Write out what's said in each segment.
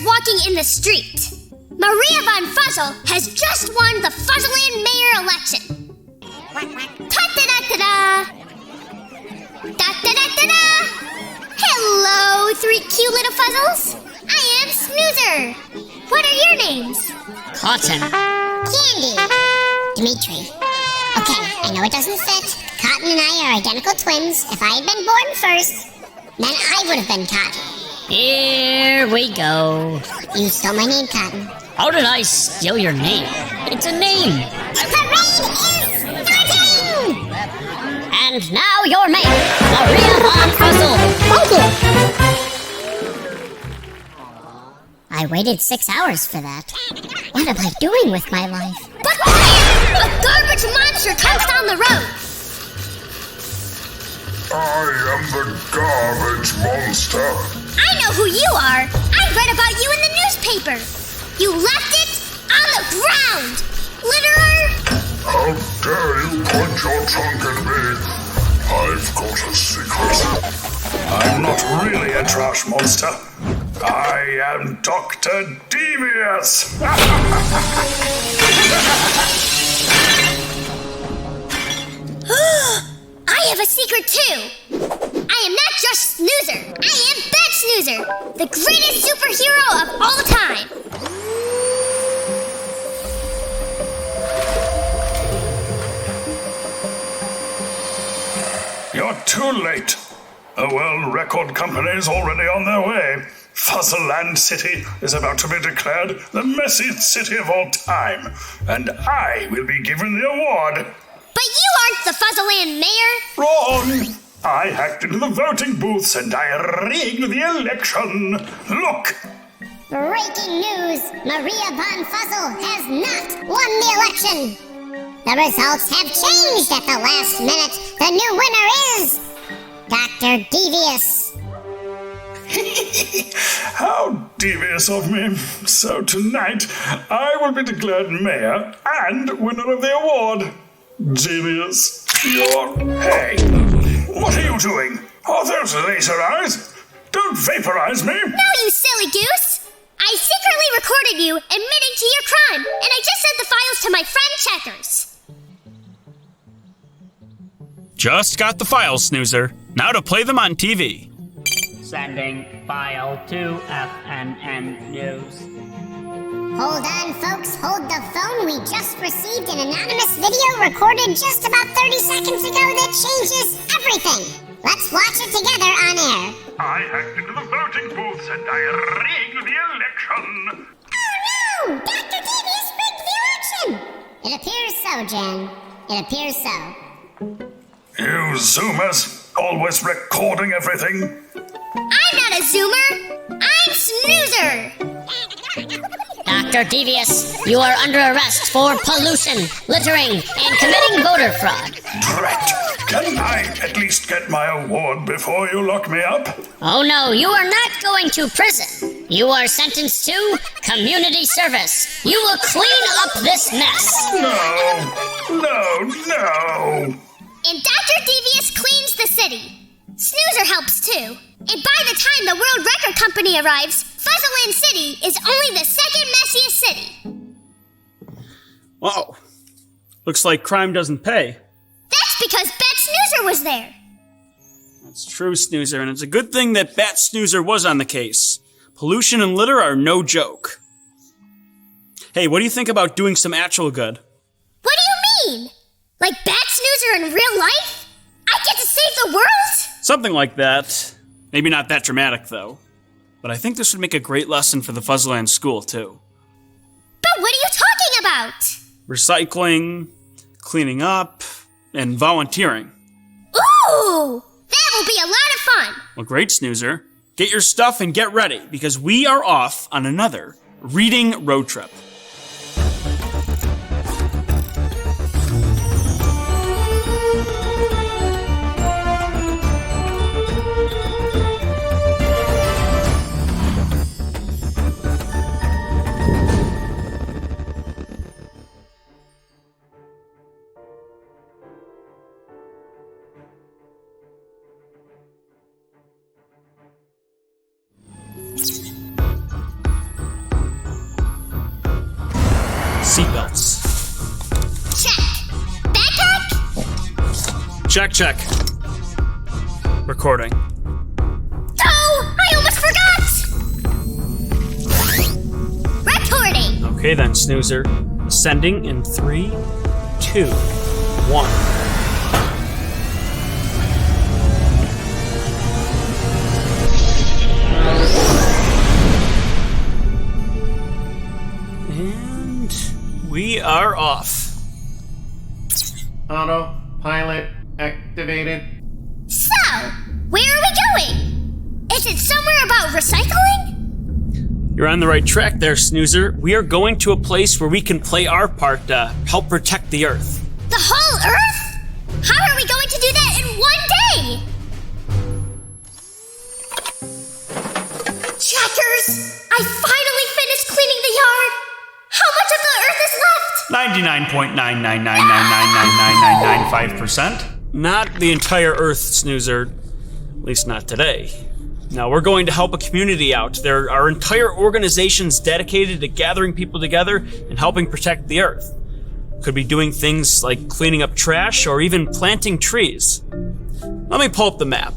walking in the street. Maria von Fuzzle has just won the Fuzzleland Mayor election. Ta-da-da-da-da! Da-da-da-da-da! Hello, three cute little Fuzzles. I am Snoozer. What are your names? Cotton. Candy. Dimitri. Okay, I know it doesn't fit. Cotton and I are identical twins. If I had been born first, then I would have been Cotton. Here we go. You stole my name, Cotton. How did I steal your name? It's a name. The parade is starting! And now your mate, Maria von Fuzzle. I waited 6 hours for that. What am I doing with my life? But quiet! A garbage monster comes down the road. I am the garbage monster. I know who you are. I read about you in the newspaper. You left it on the ground, litterer! How dare you point your tongue at me? I've got a secret. I'm not really a trash monster. I am Dr. Devious. I have a secret too. I am not just Snoozer. I am Bat Snoozer, the greatest superhero of all time. You're too late. The World Record Company is already on their way. Fuzzleland City is about to be declared the messiest city of all time, and I will be given the award. But you aren't the Fuzzleland mayor. Wrong! I hacked into the voting booths and I rigged the election. Look! Breaking news! Maria von Fuzzle has not won the election! The results have changed at the last minute. The new winner is Dr. Devious. How devious of me. So tonight, I will be declared mayor and winner of the award. Devious, Hey, what are you doing? Are those laser eyes? Don't vaporize me. No, you silly goose. I secretly recorded you admitting to your crime, and I just sent the files to my friend Checkers. Just got the files, Snoozer. Now to play them on TV. Sending file to FNN News. Hold on, folks. Hold the phone. We just received an anonymous video recorded just about 30 seconds ago that changes everything. Let's watch it together on air. I hacked into the voting booths and I rigged the election. Oh no! Dr. Devious rigged the election! It appears so, Jen. It appears so. You Zoomers, always recording everything. I'm not a Zoomer. I'm Snoozer. Dr. Devious, you are under arrest for pollution, littering, and committing voter fraud. Drat! Can I at least get my award before you lock me up? Oh no, you are not going to prison. You are sentenced to community service. You will clean up this mess. No! And Dr. Devious cleans the city. Snoozer helps too. And by the time the World Record Company arrives, Fuzzleland City is only the second messiest city. Whoa. Looks like crime doesn't pay. That's because Bat Snoozer was there. That's true, Snoozer, and it's a good thing that Bat Snoozer was on the case. Pollution and litter are no joke. Hey, what do you think about doing some actual good? What do you mean? Like Bat Snoozer in real life? I get to save the world? Something like that. Maybe not that dramatic, though. But I think this would make a great lesson for the Fuzzleland school, too. But what are you talking about? Recycling, cleaning up, and volunteering. Ooh! That will be a lot of fun! Well, great, Snoozer. Get your stuff and get ready, because we are off on another reading road trip. Check. Recording. Oh, I almost forgot! Recording! Okay then, Snoozer. Ascending in 3, 2, 1. And we are off. Autopilot activated. So, where are we going? Is it somewhere about recycling? You're on the right track there, Snoozer. We are going to a place where we can play our part to help protect the Earth. The whole Earth? How are we going to do that in one day? Checkers! I finally finished cleaning the yard! How much of the Earth is left? 99.999999995%. Not the entire Earth, Snoozer. At least not today. Now, we're going to help a community out. There are entire organizations dedicated to gathering people together and helping protect the Earth. Could be doing things like cleaning up trash or even planting trees. Let me pull up the map.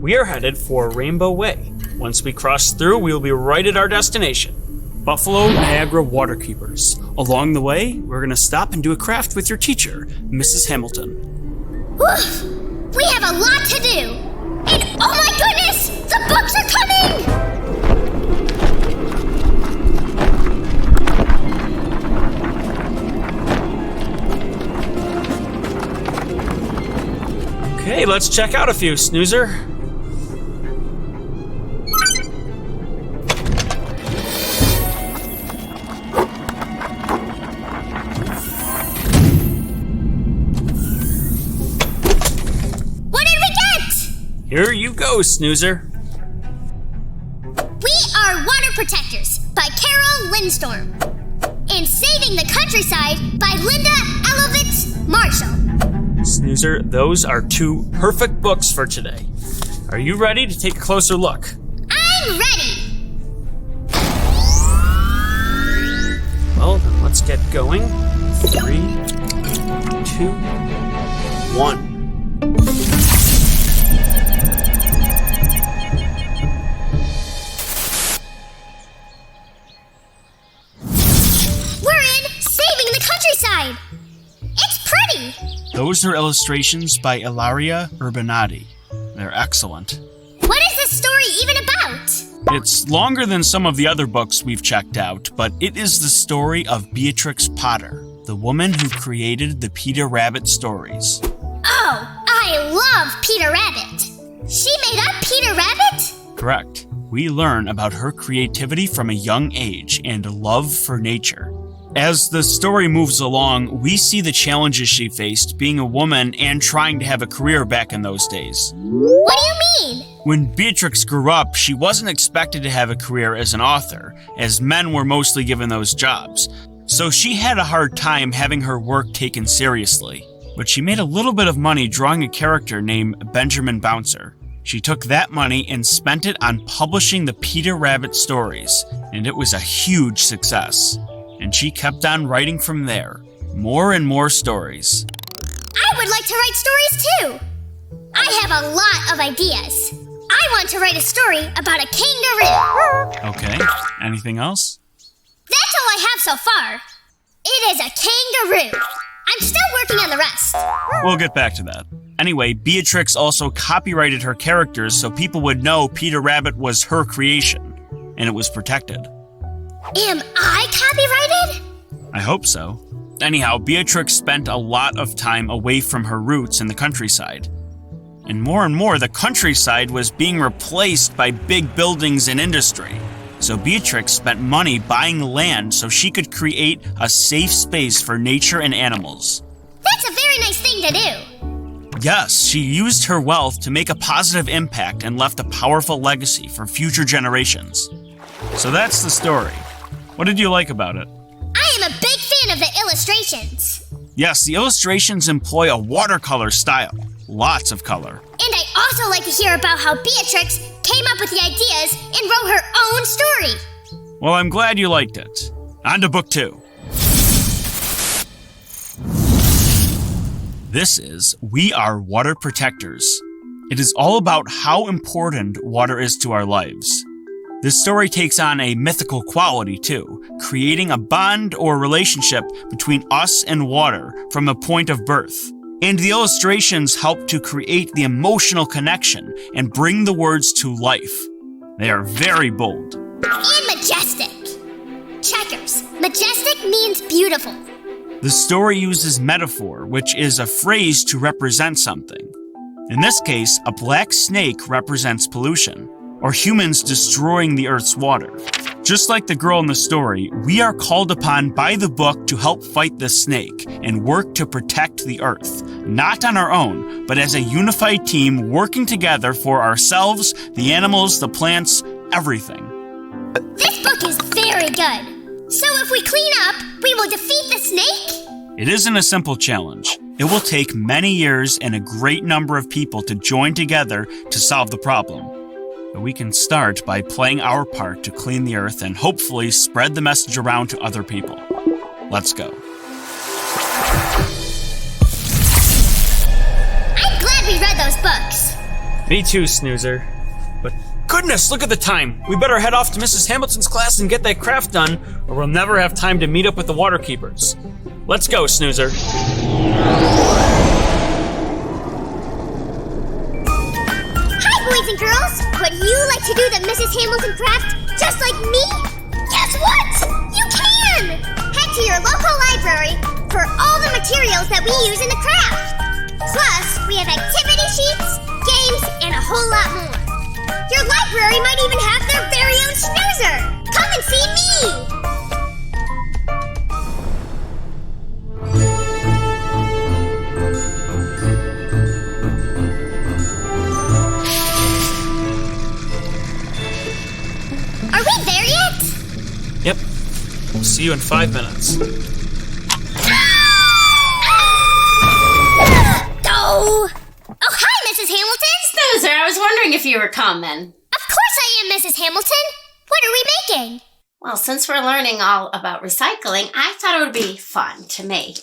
We are headed for Rainbow Way. Once we cross through, we will be right at our destination. Buffalo Niagara Waterkeepers. Along the way, we're going to stop and do a craft with your teacher, Mrs. Hamilton. Woof! We have a lot to do! And oh my goodness! The books are coming! Okay, let's check out a few, Snoozer. Here you go, Snoozer. We are Water Protectors by Carol Lindstorm. And Saving the Countryside by Linda Elovitz Marshall. Snoozer, those are 2 perfect books for today. Are you ready to take a closer look? I'm ready! Well, then let's get going. 3, 2, 1. It's pretty! Those are illustrations by Ilaria Urbanati. They're excellent. What is this story even about? It's longer than some of the other books we've checked out, but it is the story of Beatrix Potter, the woman who created the Peter Rabbit stories. Oh, I love Peter Rabbit! She made up Peter Rabbit? Correct. We learn about her creativity from a young age and a love for nature. As the story moves along, we see the challenges she faced being a woman and trying to have a career back in those days. What do you mean? When Beatrix grew up, she wasn't expected to have a career as an author, as men were mostly given those jobs. So she had a hard time having her work taken seriously. But she made a little bit of money drawing a character named Benjamin Bouncer. She took that money and spent it on publishing the Peter Rabbit stories, and it was a huge success. And she kept on writing from there. More and more stories. I would like to write stories too. I have a lot of ideas. I want to write a story about a kangaroo. Okay, anything else? That's all I have so far. It is a kangaroo. I'm still working on the rest. We'll get back to that. Anyway, Beatrix also copyrighted her characters so people would know Peter Rabbit was her creation, and it was protected. Am I copyrighted? I hope so. Anyhow, Beatrix spent a lot of time away from her roots in the countryside. And more, the countryside was being replaced by big buildings and industry. So Beatrix spent money buying land so she could create a safe space for nature and animals. That's a very nice thing to do. Yes, she used her wealth to make a positive impact and left a powerful legacy for future generations. So that's the story. What did you like about it? I am a big fan of the illustrations. Yes, the illustrations employ a watercolor style. Lots of color. And I also like to hear about how Beatrix came up with the ideas and wrote her own story. Well, I'm glad you liked it. On to book 2. This is We Are Water Protectors. It is all about how important water is to our lives. This story takes on a mythical quality too, creating a bond or relationship between us and water from a point of birth. And the illustrations help to create the emotional connection and bring the words to life. They are very bold. And majestic. Checkers. Majestic means beautiful. The story uses metaphor, which is a phrase to represent something. In this case, a black snake represents pollution, or humans destroying the Earth's water. Just like the girl in the story, we are called upon by the book to help fight the snake and work to protect the Earth, not on our own, but as a unified team working together for ourselves, the animals, the plants, everything. This book is very good. So if we clean up, we will defeat the snake? It isn't a simple challenge. It will take many years and a great number of people to join together to solve the problem. But we can start by playing our part to clean the Earth and hopefully spread the message around to other people. Let's go. I'm glad we read those books. Me too, Snoozer. But goodness, look at the time. We better head off to Mrs. Hamilton's class and get that craft done, or we'll never have time to meet up with the Waterkeepers. Let's go, Snoozer. Hi, boys and girls. Would you like to do the Mrs. Hamilton craft just like me? Guess what? You can! Head to your local library for all the materials that we use in the craft. Plus, we have activity sheets, games, and a whole lot more. Your library might even have their very own snoozer. Come and see me! Are we there yet? Yep. We'll see you in 5 minutes. Oh! Oh, hi, Mrs. Hamilton! Snoozer, I was wondering if you were coming. Of course I am, Mrs. Hamilton. What are we making? Well, since we're learning all about recycling, I thought it would be fun to make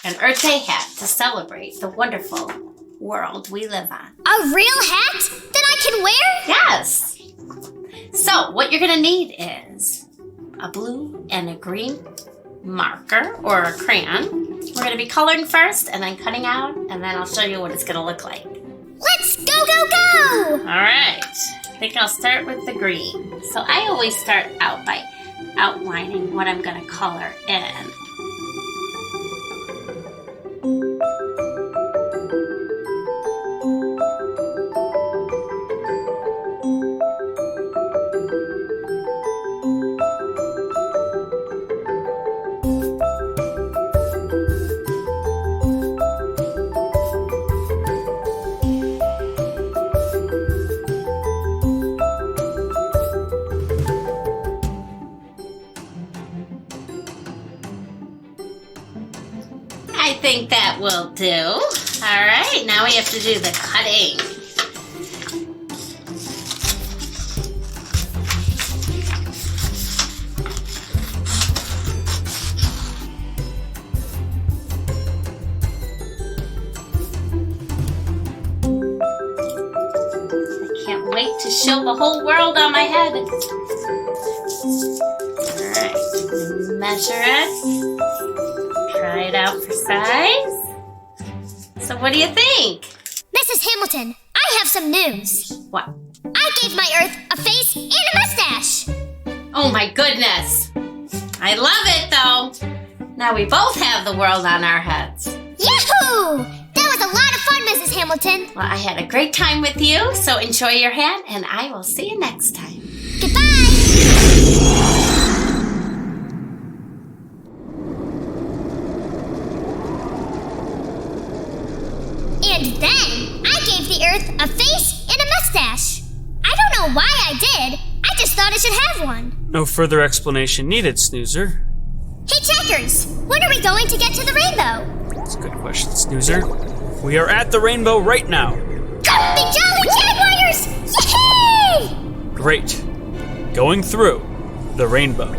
an Earth Day hat to celebrate the wonderful world we live on. A real hat that I can wear? Yes! So, what you're gonna need is a blue and a green marker or a crayon. We're gonna be coloring first and then cutting out, and then I'll show you what it's gonna look like. Let's go, go, go! Alright, I think I'll start with the green. So I always start out by outlining what I'm gonna color in. I think that will do. All right, now we have to do the cutting. I can't wait to show the whole world on my head. All right, measure it. Try it out for size. So what do you think? Mrs. Hamilton, I have some news. What? I gave my Earth a face and a mustache. Oh my goodness. I love it though. Now we both have the world on our heads. Yahoo! That was a lot of fun, Mrs. Hamilton. Well, I had a great time with you, so enjoy your hat, and I will see you next time. Goodbye! And then I gave the Earth a face and a mustache. I don't know why I did. I just thought it should have one. No further explanation needed, Snoozer. Hey, Checkers, when are we going to get to the rainbow? That's a good question, Snoozer. We are at the rainbow right now. Go, big jolly jaguars! Yay! Great. Going through the rainbow.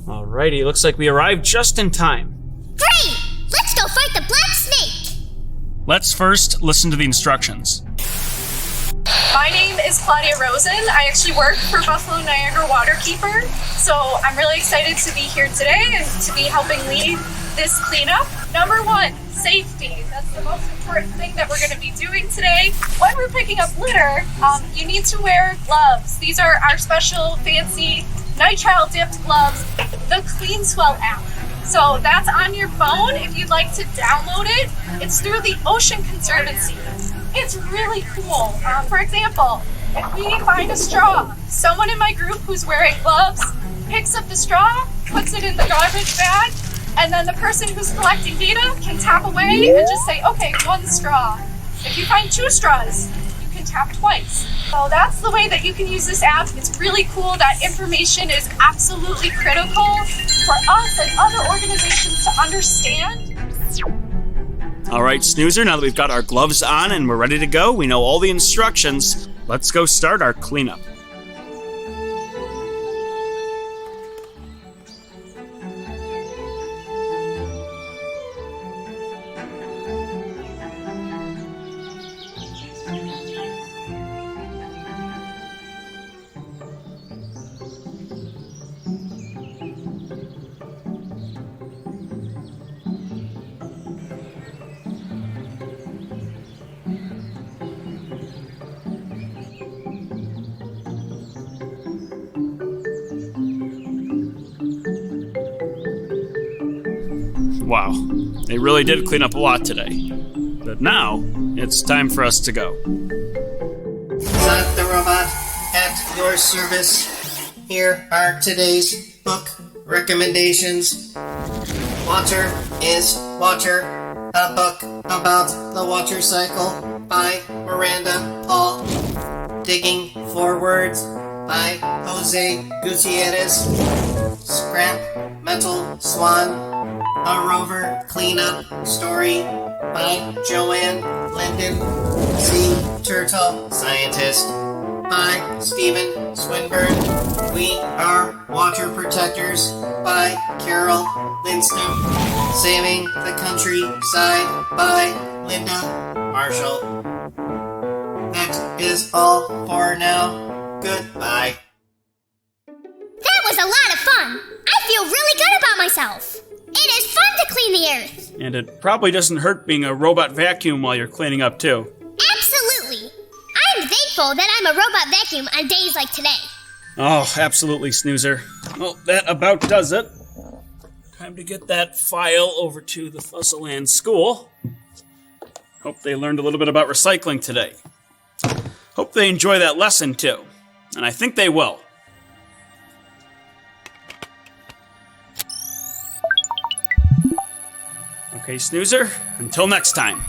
Alrighty, looks like we arrived just in time. Great! Let's go fight the black snake! Let's first listen to the instructions. My name is Claudia Rosen. I actually work for Buffalo Niagara Waterkeeper. So I'm really excited to be here today and to be helping lead this cleanup. Number one, safety. That's the most important thing that we're going to be doing today. When we're picking up litter, you need to wear gloves. These are our special fancy nitrile dipped gloves, the Clean Swell app. So that's on your phone if you'd like to download it. It's through the Ocean Conservancy. It's really cool. For example, if we find a straw, someone in my group who's wearing gloves picks up the straw, puts it in the garbage bag, and then the person who's collecting data can tap away and just say, okay, 1 straw. If you find 2 straws, you can tap twice. So that's the way that you can use this app. It's really cool. That information is absolutely critical for us and other organizations to understand. All right, Snoozer, now that we've got our gloves on and we're ready to go, we know all the instructions. Let's go start our cleanup. Wow, they really did clean up a lot today. But now, it's time for us to go. Sonic the Robot at your service. Here are today's book recommendations. Water is Water, a book about the water cycle by Miranda Paul. Digging for Words by Jose Gutierrez. Scrap Metal Swan, a rover cleanup story by Joanne Linden. Sea Turtle Scientist by Stephen Swinburne. We Are Water Protectors by Carol Lindstrom. Saving the Countryside by Linda Marshall. That is all for now. Goodbye. That was a lot of fun! I feel really good about myself! It is fun to clean the earth! And it probably doesn't hurt being a robot vacuum while you're cleaning up, too. Absolutely! I'm thankful that I'm a robot vacuum on days like today. Oh, absolutely, Snoozer. Well, that about does it. Time to get that file over to the Fuzzleland School. Hope they learned a little bit about recycling today. Hope they enjoy that lesson, too. And I think they will. Okay, Snoozer, until next time.